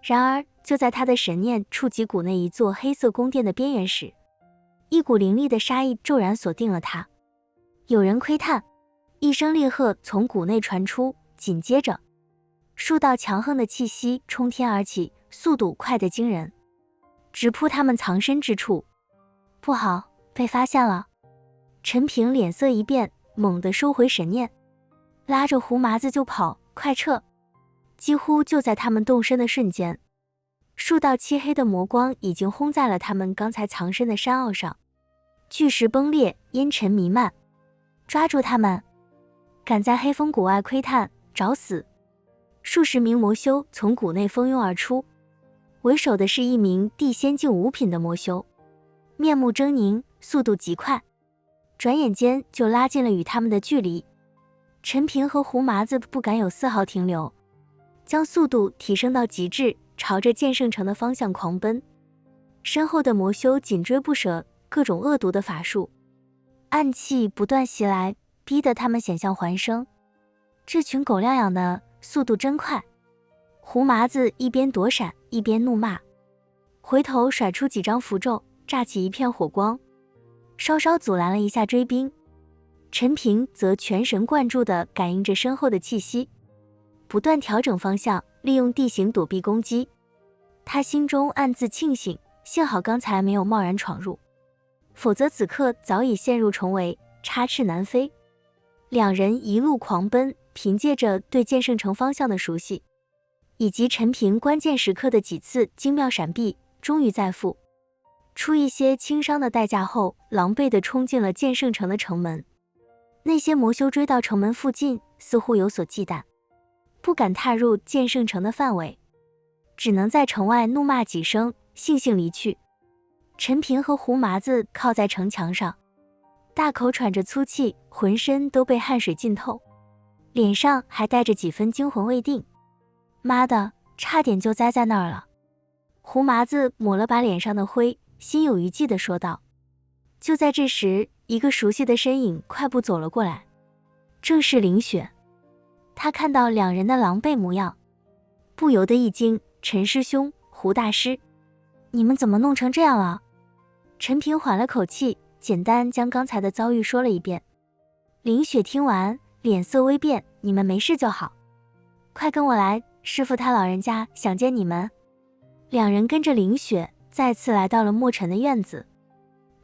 然而，就在他的神念触及谷内一座黑色宫殿的边缘时，一股凌厉的杀意骤然锁定了他。有人窥探！一声厉喝从谷内传出，紧接着，数道强横的气息冲天而起，速度快得惊人，直扑他们藏身之处。不好，被发现了！陈平脸色一变，猛地收回神念，拉着胡麻子就跑，快撤！几乎就在他们动身的瞬间，数道漆黑的魔光已经轰在了他们刚才藏身的山坳上，巨石崩裂，烟尘弥漫。抓住他们！敢在黑风谷外窥探，找死！数十名魔修从谷内蜂拥而出，为首的是一名地仙境5品的魔修，面目狰狞，速度极快，转眼间就拉近了与他们的距离。陈平和胡麻子不敢有丝毫停留，将速度提升到极致，朝着剑圣城的方向狂奔。身后的魔修紧追不舍，各种恶毒的法术、暗器不断袭来，逼得他们险象环生。这群狗亮养的速度真快！胡麻子一边躲闪一边怒骂，回头甩出几张符咒，炸起一片火光，稍稍阻拦了一下追兵。陈平则全神贯注地感应着身后的气息，不断调整方向，利用地形躲避攻击。他心中暗自庆幸，幸好刚才没有贸然闯入，否则此刻早已陷入重围，插翅难飞。两人一路狂奔，凭借着对剑圣城方向的熟悉，以及陈平关键时刻的几次精妙闪避，终于在付出一些轻伤的代价后，狼狈地冲进了剑圣城的城门。那些魔修追到城门附近，似乎有所忌惮，不敢踏入剑圣城的范围，只能在城外怒骂几声，悻悻离去。陈平和胡麻子靠在城墙上，大口喘着粗气，浑身都被汗水浸透，脸上还带着几分惊魂未定。妈的，差点就栽在那儿了！胡麻子抹了把脸上的灰，心有余悸地说道。就在这时，一个熟悉的身影快步走了过来，正是林雪。他看到两人的狼狈模样，不由得一惊：陈师兄，胡大师，你们怎么弄成这样了？陈平缓了口气，简单将刚才的遭遇说了一遍。林雪听完，脸色微变：你们没事就好，快跟我来，师父他老人家想见你们。两人跟着林雪再次来到了墨尘的院子。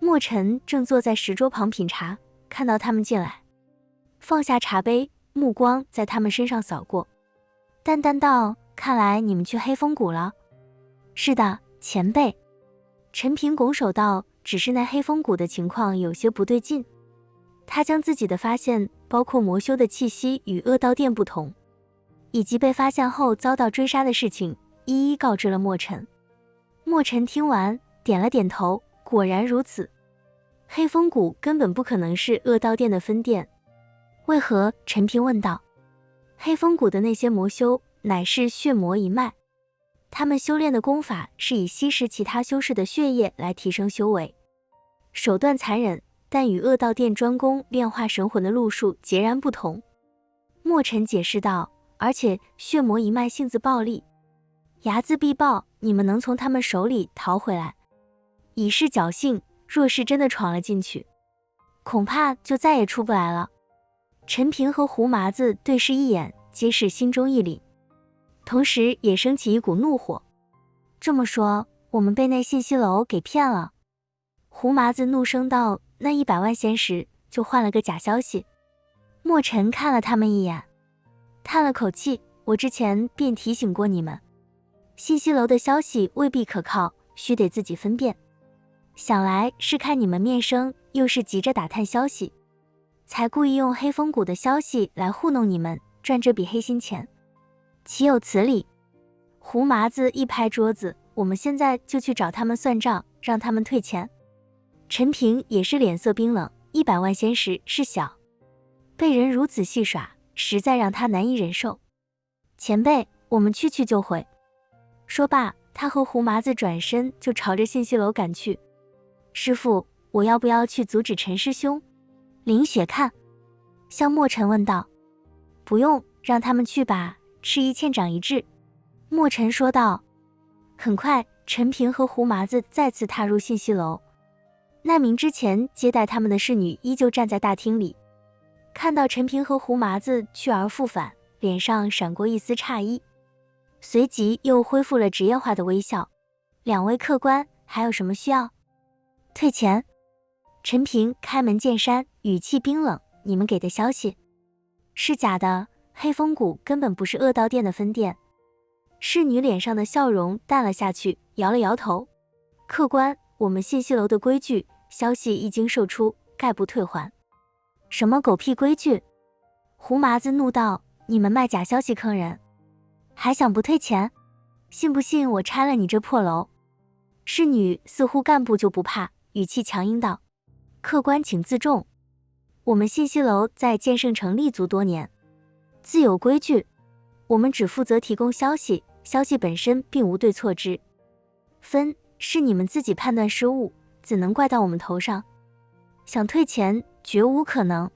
墨尘正坐在石桌旁品茶，看到他们进来，放下茶杯，目光在他们身上扫过，淡淡道：看来你们去黑风谷了。是的，前辈。陈平拱手道，只是那黑风谷的情况有些不对劲。他将自己的发现，包括魔修的气息与恶道殿不同，以及被发现后遭到追杀的事情，一一告知了墨尘。墨尘听完，点了点头，果然如此。黑风谷根本不可能是恶道殿的分店。为何？陈平问道。黑风谷的那些魔修乃是血魔一脉，他们修炼的功法是以吸食其他修士的血液来提升修为，手段残忍，但与恶道殿专攻炼化神魂的路数截然不同。墨尘解释道，而且血魔一脉性子暴戾，睚眦必报，你们能从他们手里逃回来，以示侥幸，若是真的闯了进去，恐怕就再也出不来了。陈平和胡麻子对视一眼，皆是心中一凛，同时也升起一股怒火。这么说，我们被那信息楼给骗了？胡麻子怒声道，那100万仙石就换了个假消息。墨尘看了他们一眼，叹了口气，我之前便提醒过你们，信息楼的消息未必可靠，须得自己分辨。想来是看你们面生，又是急着打探消息，才故意用黑风谷的消息来糊弄你们，赚这笔黑心钱，岂有此理？胡麻子一拍桌子，我们现在就去找他们算账，让他们退钱。陈平也是脸色冰冷，100万仙石是小，被人如此戏耍，实在让他难以忍受。前辈，我们去就回。说罢，他和胡麻子转身就朝着信息楼赶去。师父，我要不要去阻止陈师兄？林雪看向墨尘问道。不用，让他们去吧，吃一堑长一智。墨尘说道。很快，陈平和胡麻子再次踏入信息楼。那名之前接待他们的侍女依旧站在大厅里，看到陈平和胡麻子去而复返，脸上闪过一丝诧异，随即又恢复了职业化的微笑。两位客官，还有什么需要？退钱。陈平开门见山，语气冰冷，你们给的消息是假的，黑风谷根本不是恶道店的分店。侍女脸上的笑容淡了下去，摇了摇头。客官，我们信息楼的规矩，消息一经售出，概不退还。什么狗屁规矩？胡麻子怒道，你们卖假消息坑人，还想不退钱？信不信我拆了你这破楼？侍女似乎干部就不怕，语气强硬道，客官请自重，我们信息楼在建盛城立足多年，自有规矩，我们只负责提供消息，消息本身并无对错之分，是你们自己判断失误，怎能怪到我们头上？想退钱绝无可能。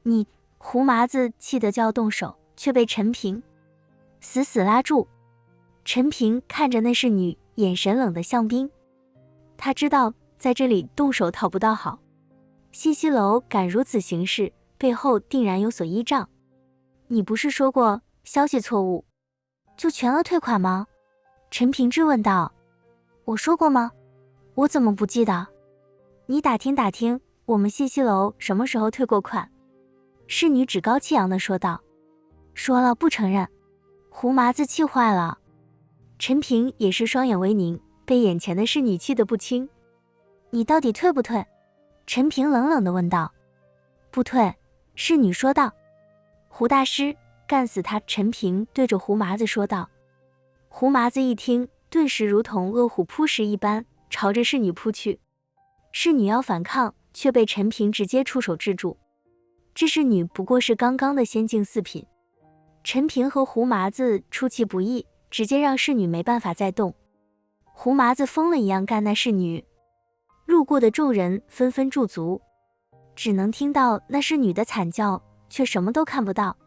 你，胡麻子气得就要动手，却被陈平死死拉住。陈平看着那侍女，眼神冷得像冰。他知道在这里动手讨不到好，信息楼敢如此行事，背后定然有所依仗。你不是说过消息错误就全额退款吗？陈平质问道。我说过吗？我怎么不记得？你打听打听，我们信息楼什么时候退过款？侍女趾高气扬地说道。说了不承认。胡麻子气坏了。陈平也是双眼微凝，被眼前的侍女气得不轻。你到底退不退？陈平冷冷地问道。不退，侍女说道。胡大师，干死他！陈平对着胡麻子说道。胡麻子一听，顿时如同饿虎扑食一般，朝着侍女扑去。侍女要反抗，却被陈平直接出手制住。这侍女不过是刚刚的仙境4品，陈平和胡麻子出其不意，直接让侍女没办法再动。胡麻子疯了一样干那侍女，路过的众人纷纷驻足，只能听到那侍女的惨叫，却什么都看不到。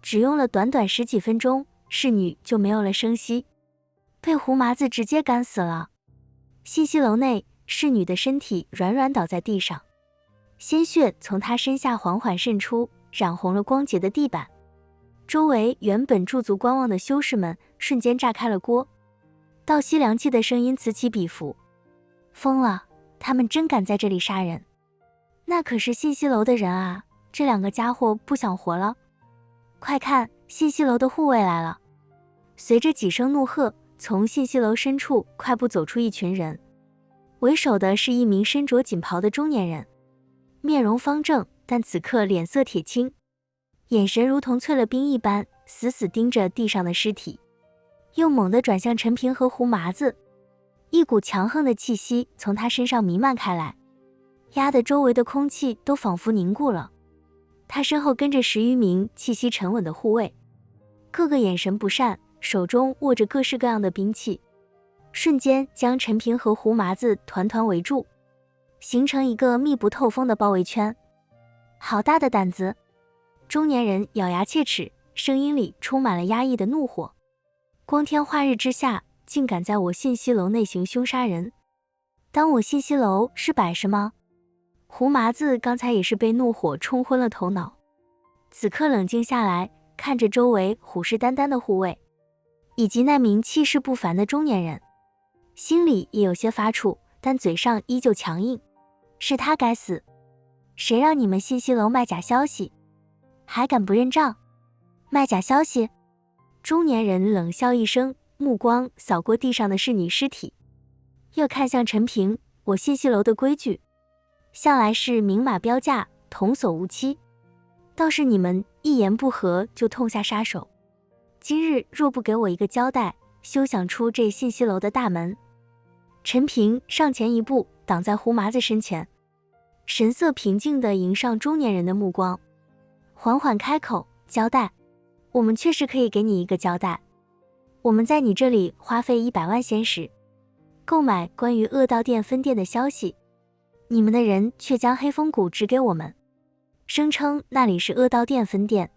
只用了短短10几分钟，侍女就没有了声息，被胡麻子直接干死了。信息楼内，侍女的身体软软倒在地上，鲜血从她身下缓缓渗出，染红了光洁的地板。周围原本驻足观望的修士们瞬间炸开了锅，倒吸凉气的声音此起彼伏。疯了，他们真敢在这里杀人！那可是信息楼的人啊，这2个家伙不想活了。快看，信息楼的护卫来了！随着几声怒喝，从信息楼深处快步走出一群人，为首的是一名身着锦袍的中年人，面容方正，但此刻脸色铁青，眼神如同淬了冰一般，死死盯着地上的尸体，又猛地转向陈平和胡麻子。一股强横的气息从他身上弥漫开来，压得周围的空气都仿佛凝固了。他身后跟着10余名气息沉稳的护卫，个个眼神不善，手中握着各式各样的兵器，瞬间将陈平和胡麻子团团围住，形成一个密不透风的包围圈。好大的胆子！中年人咬牙切齿，声音里充满了压抑的怒火。光天化日之下，竟敢在我信息楼内行凶杀人，当我信息楼是摆设吗？胡麻子刚才也是被怒火冲昏了头脑，此刻冷静下来，看着周围虎视眈眈的护卫，以及那名气势不凡的中年人，心里也有些发怵，但嘴上依旧强硬。是他该死！谁让你们信息楼卖假消息，还敢不认账？卖假消息！中年人冷笑一声，目光扫过地上的侍女尸体，又看向陈平。我信息楼的规矩向来是明码标价，童叟无欺，倒是你们一言不合就痛下杀手，今日若不给我一个交代，休想出这信息楼的大门。陈平上前一步，挡在胡麻子身前，神色平静地迎上中年人的目光，缓缓开口，交代，我们确实可以给你一个交代。我们在你这里花费100万仙石，购买关于恶道店分店的消息，你们的人却将黑风谷指给我们，声称那里是恶道店分店，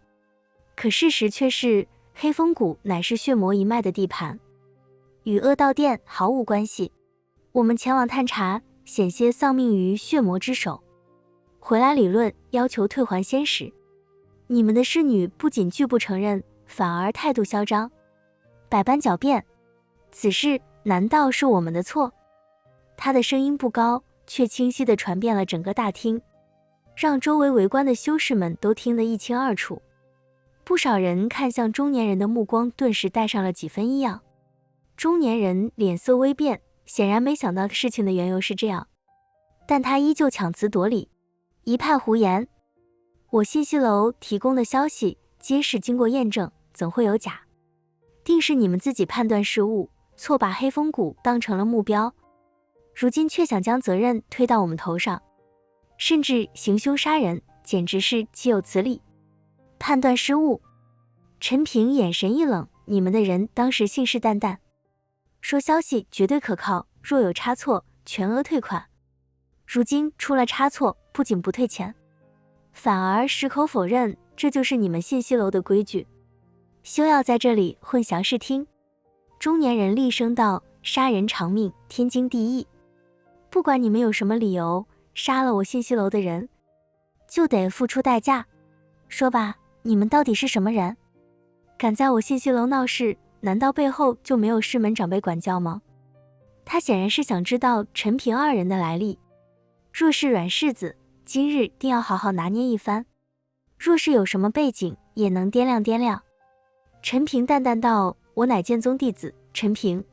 可事实却是黑风谷乃是血魔一脉的地盘。与恶道店毫无关系。我们前往探查，险些丧命于血魔之手。回来理论，要求退还仙石。你们的侍女不仅拒不承认，反而态度嚣张，百般狡辩。此事难道是我们的错？他的声音不高，却清晰地传遍了整个大厅，让周围围观的修士们都听得一清二楚。不少人看向中年人的目光顿时带上了几分异样。中年人脸色微变，显然没想到事情的缘由是这样，但他依旧强词夺理，一派胡言。我信息楼提供的消息皆是经过验证，怎会有假？定是你们自己判断失误，错把黑风谷当成了目标，如今却想将责任推到我们头上，甚至行凶杀人，简直是岂有此理！判断失误。陈平眼神一冷，你们的人当时信誓旦旦，说消息绝对可靠，若有差错，全额退款。如今出了差错，不仅不退钱，反而矢口否认，这就是你们信息楼的规矩，休要在这里混淆视听。中年人厉声道：杀人偿命，天经地义。不管你们有什么理由，杀了我信息楼的人，就得付出代价。说吧，你们到底是什么人？敢在我信息楼闹事，难道背后就没有师门长辈管教吗？他显然是想知道陈平二人的来历。若是软柿子，今日定要好好拿捏一番；若是有什么背景，也能掂量掂量。陈平淡淡道：我乃剑宗弟子，陈平。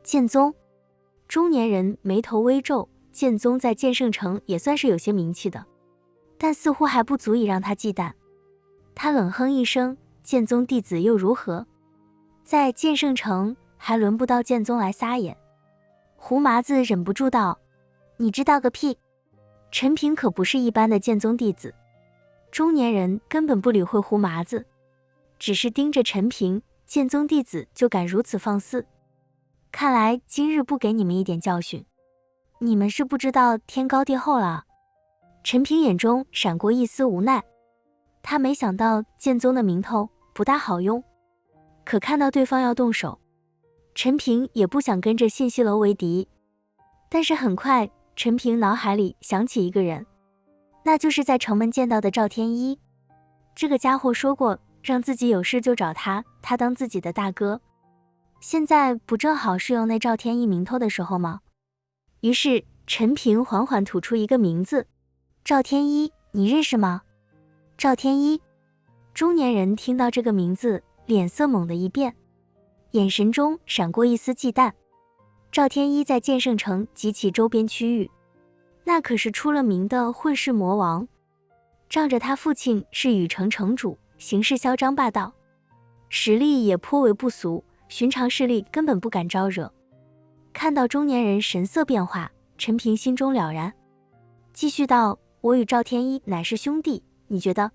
剑宗？中年人眉头微皱，剑宗在剑圣城也算是有些名气的，但似乎还不足以让他忌惮。他冷哼一声，剑宗弟子又如何？在剑圣城还轮不到剑宗来撒野。胡麻子忍不住道：你知道个屁！陈平可不是一般的剑宗弟子。中年人根本不理会胡麻子，只是盯着陈平，剑宗弟子就敢如此放肆？看来今日不给你们一点教训，你们是不知道天高地厚了。陈平眼中闪过一丝无奈，他没想到剑宗的名头不大好用，可看到对方要动手，陈平也不想跟着信息楼为敌。但是很快，陈平脑海里想起一个人，那就是在城门见到的赵天一。这个家伙说过让自己有事就找他，他当自己的大哥。现在不正好是用那赵天一名头的时候吗？于是陈平缓缓吐出一个名字：赵天一，你认识吗？赵天一。中年人听到这个名字，脸色猛地一变，眼神中闪过一丝忌惮。赵天一在剑圣城及其周边区域，那可是出了名的混世魔王，仗着他父亲是羽城城主，行事嚣张霸道，实力也颇为不俗，寻常势力根本不敢招惹。看到中年人神色变化，陈平心中了然，继续道：我与赵天一乃是兄弟，你觉得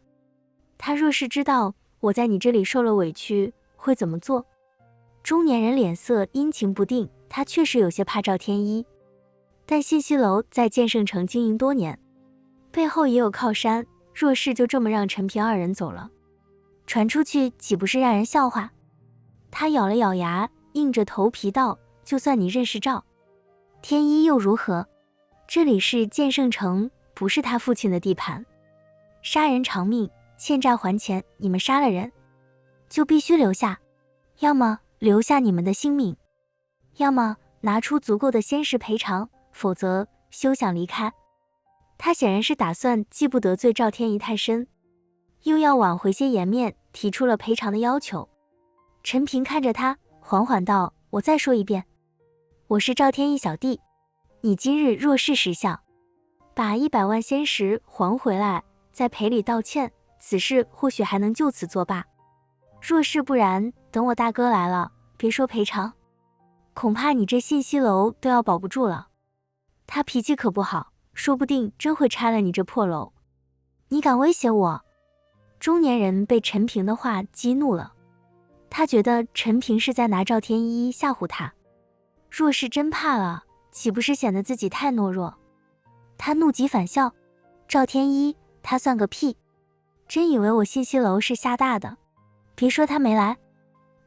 他若是知道我在你这里受了委屈，会怎么做？中年人脸色阴晴不定，他确实有些怕赵天一，但信息楼在剑圣城经营多年，背后也有靠山，若是就这么让陈平二人走了，传出去岂不是让人笑话？他咬了咬牙，硬着头皮道：就算你认识赵天一又如何？这里是剑圣城，不是他父亲的地盘。杀人偿命，欠债还钱，你们杀了人就必须留下，要么留下你们的性命，要么拿出足够的仙石赔偿，否则休想离开。他显然是打算既不得罪赵天一太深，又要挽回些颜面，提出了赔偿的要求。陈平看着他，缓缓道：我再说一遍，我是赵天一小弟，你今日若是识相，把100万仙石还回来，再赔礼道歉，此事或许还能就此作罢。若是不然，等我大哥来了，别说赔偿，恐怕你这信息楼都要保不住了。他脾气可不好，说不定真会拆了你这破楼。你敢威胁我？中年人被陈平的话激怒了，他觉得陈平是在拿赵天一吓唬他，若是真怕了，岂不是显得自己太懦弱？他怒极反笑：赵天一，他算个屁！真以为我信息楼是瞎大的？别说他没来，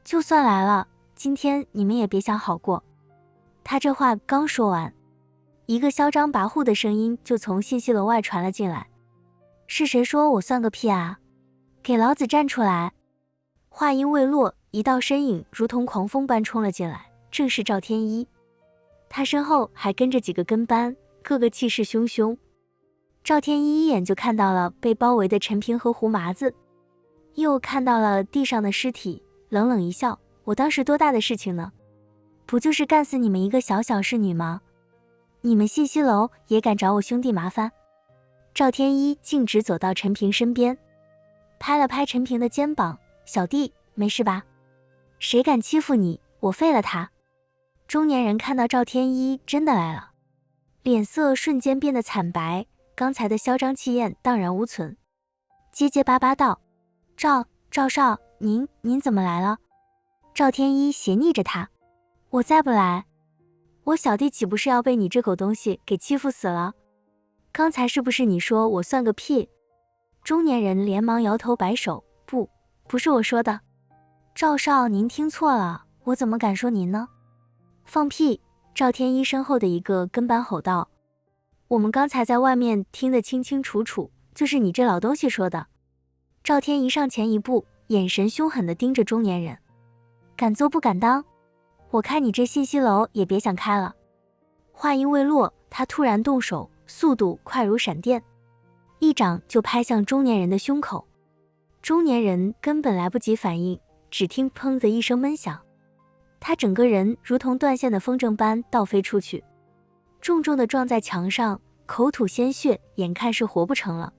就算来了，今天你们也别想好过。他这话刚说完，一个嚣张跋扈的声音就从信息楼外传了进来。是谁说我算个屁啊？给老子站出来！话音未落，一道身影如同狂风般冲了进来，正是赵天一。他身后还跟着几个跟班，个个气势汹汹。赵天一一眼就看到了被包围的陈平和胡麻子，又看到了地上的尸体，冷冷一笑，我当时多大的事情呢？不就是干死你们一个小小侍女吗？你们信息楼也敢找我兄弟麻烦？赵天一径直走到陈平身边，拍了拍陈平的肩膀，小弟，没事吧？谁敢欺负你，我废了他。中年人看到赵天一真的来了，脸色瞬间变得惨白，刚才的嚣张气焰荡然无存，结结巴巴道：赵少，您怎么来了？赵天一斜睨着他：我再不来，我小弟岂不是要被你这狗东西给欺负死了？刚才是不是你说我算个屁？中年人连忙摇头摆手：不是我说的，赵少您听错了，我怎么敢说您呢？放屁！赵天一身后的一个跟班吼道：我们刚才在外面听得清清楚楚，就是你这老东西说的。赵天一上前一步，眼神凶狠地盯着中年人：敢做不敢当，我看你这信息楼也别想开了。话音未落，他突然动手，速度快如闪电，一掌就拍向中年人的胸口。中年人根本来不及反应，只听砰的一声闷响，他整个人如同断线的风筝般倒飞出去，重重地撞在墙上，口吐鲜血，眼看是活不成了。